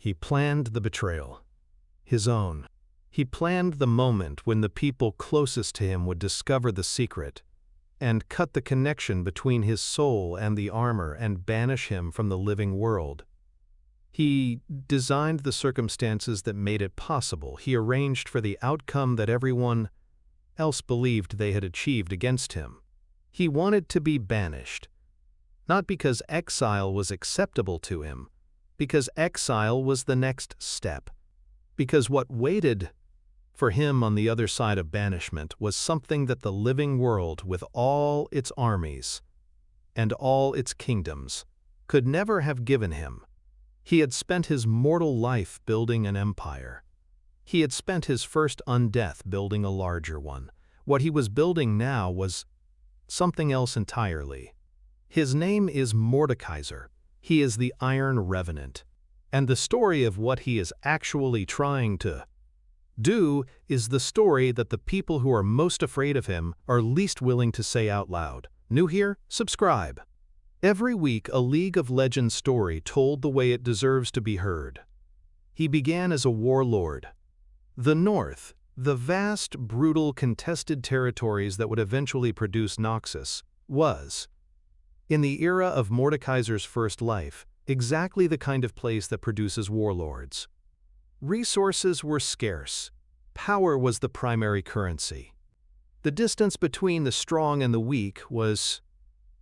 He planned the betrayal. His own. He planned the moment when the people closest to him would discover the secret and cut the connection between his soul and the armor and banish him from the living world. He designed the circumstances that made it possible. He arranged for the outcome that everyone else believed they had achieved against him. He wanted to be banished, not because exile was acceptable to him, because exile was the next step, because what waited for him on the other side of banishment was something that the living world, with all its armies and all its kingdoms, could never have given him. He had spent his mortal life building an empire. He had spent his first undeath building a larger one. What he was building now was something else entirely. His name is Mordekaiser. He is the Iron Revenant. And the story of what he is actually trying to do is the story that the people who are most afraid of him are least willing to say out loud. New here? Subscribe. Every week, a League of Legends story told the way it deserves to be heard. He began as a warlord. The North, the vast, brutal, contested territories that would eventually produce Noxus, was, in the era of Mordekaiser's first life, exactly the kind of place that produces warlords. Resources were scarce. Power was the primary currency. The distance between the strong and the weak was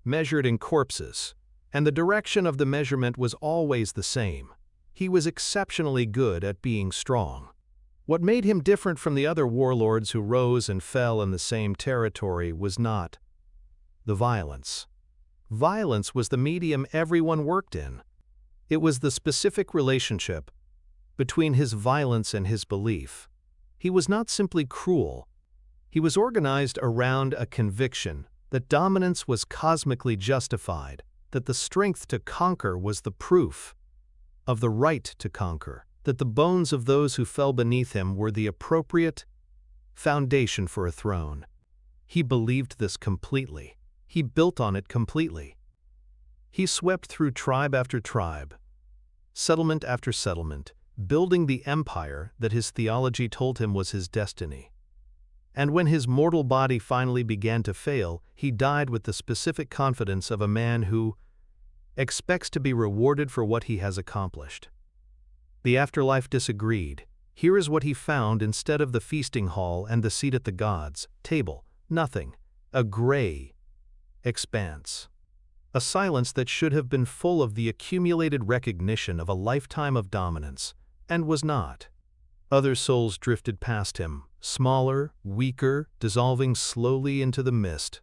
measured in corpses, and the direction of the measurement was always the same. He was exceptionally good at being strong. What made him different from the other warlords who rose and fell in the same territory was not the violence. Violence was the medium everyone worked in. It was the specific relationship between his violence and his belief. He was not simply cruel. He was organized around a conviction that dominance was cosmically justified, that the strength to conquer was the proof of the right to conquer, that the bones of those who fell beneath him were the appropriate foundation for a throne. He believed this completely. He built on it completely. He swept through tribe after tribe, settlement after settlement, building the empire that his theology told him was his destiny. And when his mortal body finally began to fail, he died with the specific confidence of a man who expects to be rewarded for what he has accomplished. The afterlife disagreed. Here is what he found instead of the feasting hall and the seat at the gods' table: nothing, a gray expanse. A silence that should have been full of the accumulated recognition of a lifetime of dominance, and was not. Other souls drifted past him, smaller, weaker, dissolving slowly into the mist.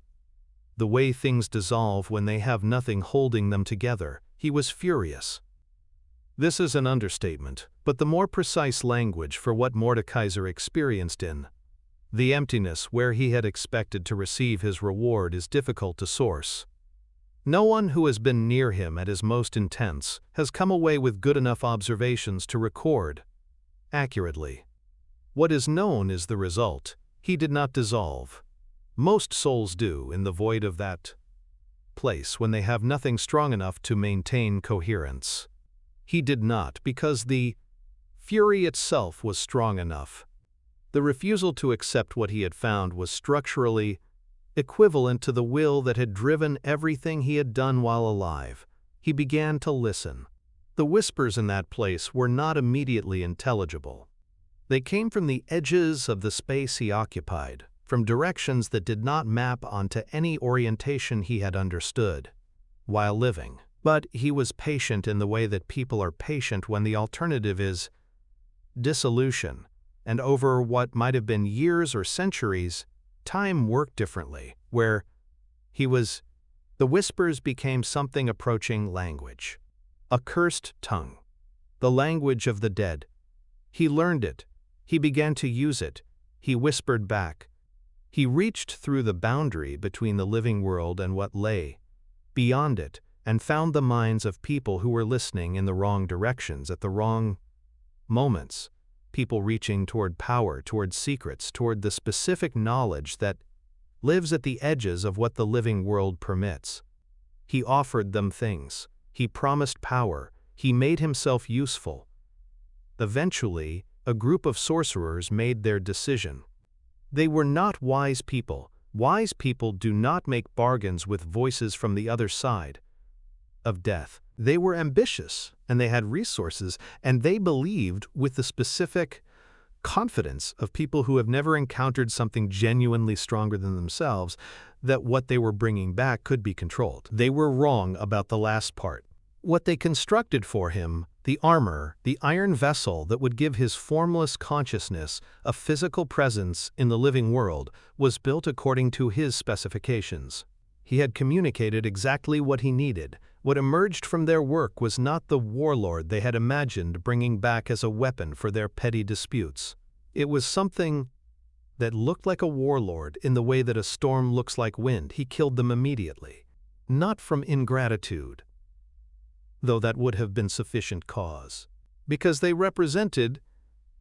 The way things dissolve when they have nothing holding them together. He was furious. This is an understatement, but the more precise language for what Mordekaiser experienced in the emptiness where he had expected to receive his reward is difficult to source. No one who has been near him at his most intense has come away with good enough observations to record accurately. What is known is the result. He did not dissolve. Most souls do in the void of that place when they have nothing strong enough to maintain coherence. He did not, because the fury itself was strong enough. The refusal to accept what he had found was structurally equivalent to the will that had driven everything he had done while alive. He began to listen. The whispers in that place were not immediately intelligible. They came from the edges of the space he occupied, from directions that did not map onto any orientation he had understood while living. But he was patient in the way that people are patient when the alternative is dissolution, and over what might have been years or centuries, time worked differently. Where he was, the whispers became something approaching language. A cursed tongue. The language of the dead. He learned it. He began to use it. He whispered back. He reached through the boundary between the living world and what lay beyond it, and found the minds of people who were listening in the wrong directions at the wrong moments. People reaching toward power, toward secrets, toward the specific knowledge that lives at the edges of what the living world permits. He offered them things. He promised power. He made himself useful. Eventually, a group of sorcerers made their decision. They were not wise people. Wise people do not make bargains with voices from the other side of death. They were ambitious, and they had resources, and they believed with the specific confidence of people who have never encountered something genuinely stronger than themselves, that what they were bringing back could be controlled. They were wrong about the last part. What they constructed for him, the armor, the iron vessel that would give his formless consciousness a physical presence in the living world, was built according to his specifications. He had communicated exactly what he needed. What emerged from their work was not the warlord they had imagined bringing back as a weapon for their petty disputes. It was something that looked like a warlord in the way that a storm looks like wind. He killed them immediately. Not from ingratitude, though that would have been sufficient cause, because they represented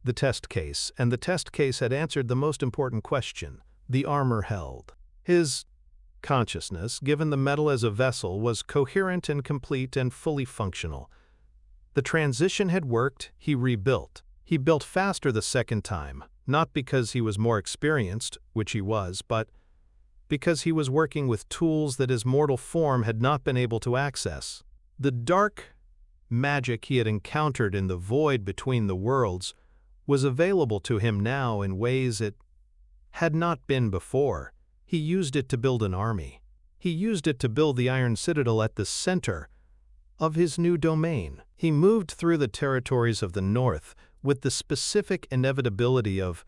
the test case, and the test case had answered the most important question the armor held. His consciousness, given the metal as a vessel, was coherent and complete and fully functional. The transition had worked. He rebuilt. He built faster the second time, not because he was more experienced, which he was, but because he was working with tools that his mortal form had not been able to access. The dark magic he had encountered in the void between the worlds was available to him now in ways it had not been before. He used it to build an army. He used it to build the Iron Citadel at the center of his new domain. He moved through the territories of the North with the specific inevitability of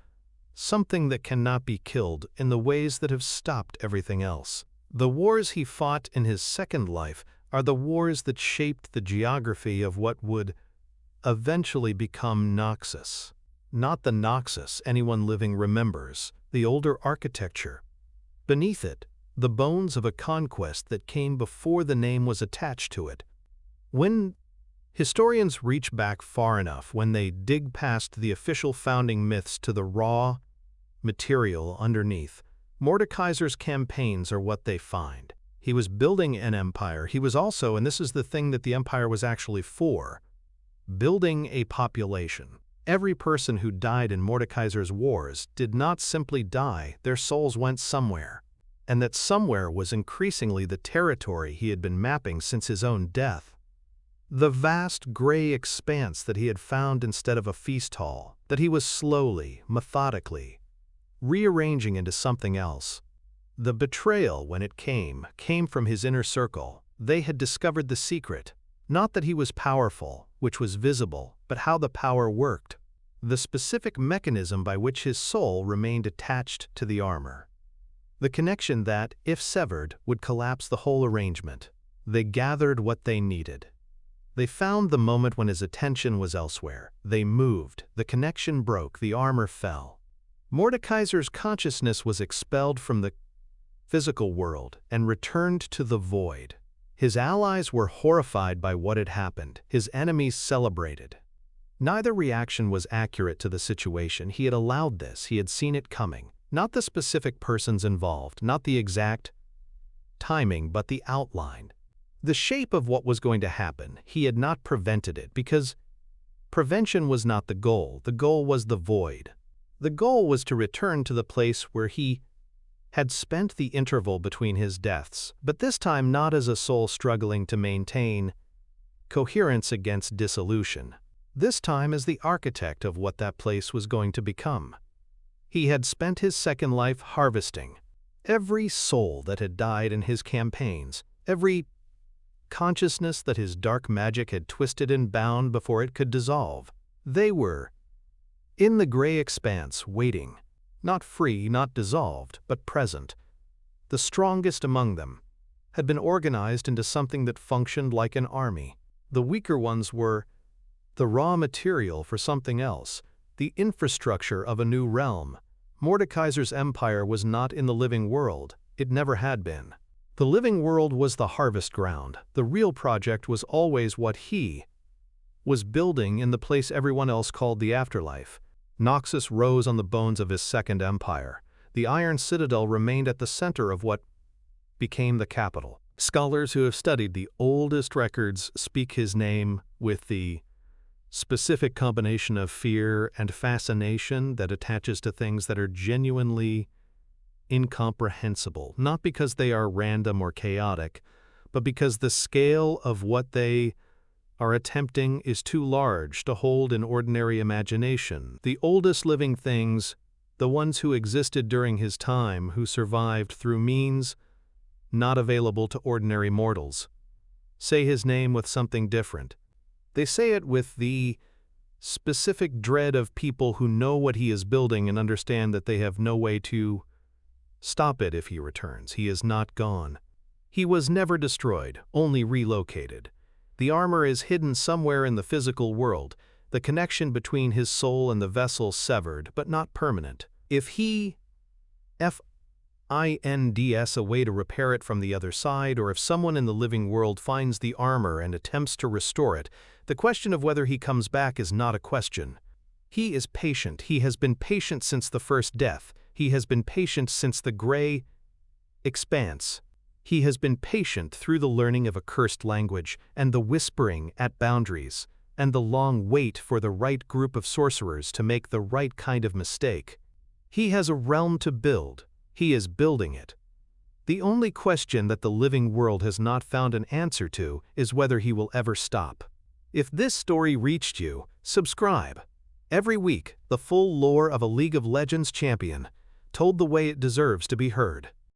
something that cannot be killed in the ways that have stopped everything else. The wars he fought in his second life are the wars that shaped the geography of what would eventually become Noxus. Not the Noxus anyone living remembers, the older architecture. Beneath it, the bones of a conquest that came before the name was attached to it. When historians reach back far enough, when they dig past the official founding myths to the raw material underneath, Mordekaiser's campaigns are what they find. He was building an empire. He was also, and this is the thing that the empire was actually for, building a population. Every person who died in Mordekaiser's wars did not simply die, their souls went somewhere. And that somewhere was increasingly the territory he had been mapping since his own death. The vast gray expanse that he had found instead of a feast hall, that he was slowly, methodically, rearranging into something else. The betrayal, when it came from his inner circle. They had discovered the secret. Not that he was powerful, which was visible, but how the power worked. The specific mechanism by which his soul remained attached to the armor. The connection that, if severed, would collapse the whole arrangement. They gathered what they needed. They found the moment when his attention was elsewhere. They moved. The connection broke. The armor fell. Mordekaiser's consciousness was expelled from the physical world and returned to the void. His allies were horrified by what had happened. His enemies celebrated. Neither reaction was accurate to the situation. He had allowed this. He had seen it coming. Not the specific persons involved, not the exact timing, but the outline. The shape of what was going to happen. He had not prevented it, because prevention was not the goal. The goal was the void. The goal was to return to the place where he had spent the interval between his deaths, but this time not as a soul struggling to maintain coherence against dissolution. This time as the architect of what that place was going to become. He had spent his second life harvesting every soul that had died in his campaigns, every consciousness that his dark magic had twisted and bound before it could dissolve. They were in the gray expanse, waiting. Not free, not dissolved, but present. The strongest among them had been organized into something that functioned like an army. The weaker ones were the raw material for something else, the infrastructure of a new realm. Mordekaiser's empire was not in the living world. It never had been. The living world was the harvest ground. The real project was always what he was building in the place everyone else called the afterlife. Noxus rose on the bones of his second empire. The Iron Citadel remained at the center of what became the capital. Scholars who have studied the oldest records speak his name with the specific combination of fear and fascination that attaches to things that are genuinely incomprehensible, not because they are random or chaotic, but because the scale of what they are attempting is too large to hold in ordinary imagination. The oldest living things, the ones who existed during his time, who survived through means not available to ordinary mortals, say his name with something different. They say it with the specific dread of people who know what he is building and understand that they have no way to stop it if he returns. He is not gone. He was never destroyed, only relocated. The armor is hidden somewhere in the physical world, the connection between his soul and the vessel severed, but not permanent. If he finds a way to repair it from the other side, or if someone in the living world finds the armor and attempts to restore it, the question of whether he comes back is not a question. He is patient. He has been patient since the first death. He has been patient since the gray expanse. He has been patient through the learning of a cursed language, and the whispering at boundaries, and the long wait for the right group of sorcerers to make the right kind of mistake. He has a realm to build. He is building it. The only question that the living world has not found an answer to is whether he will ever stop. If this story reached you, subscribe. Every week, the full lore of a League of Legends champion, told the way it deserves to be heard.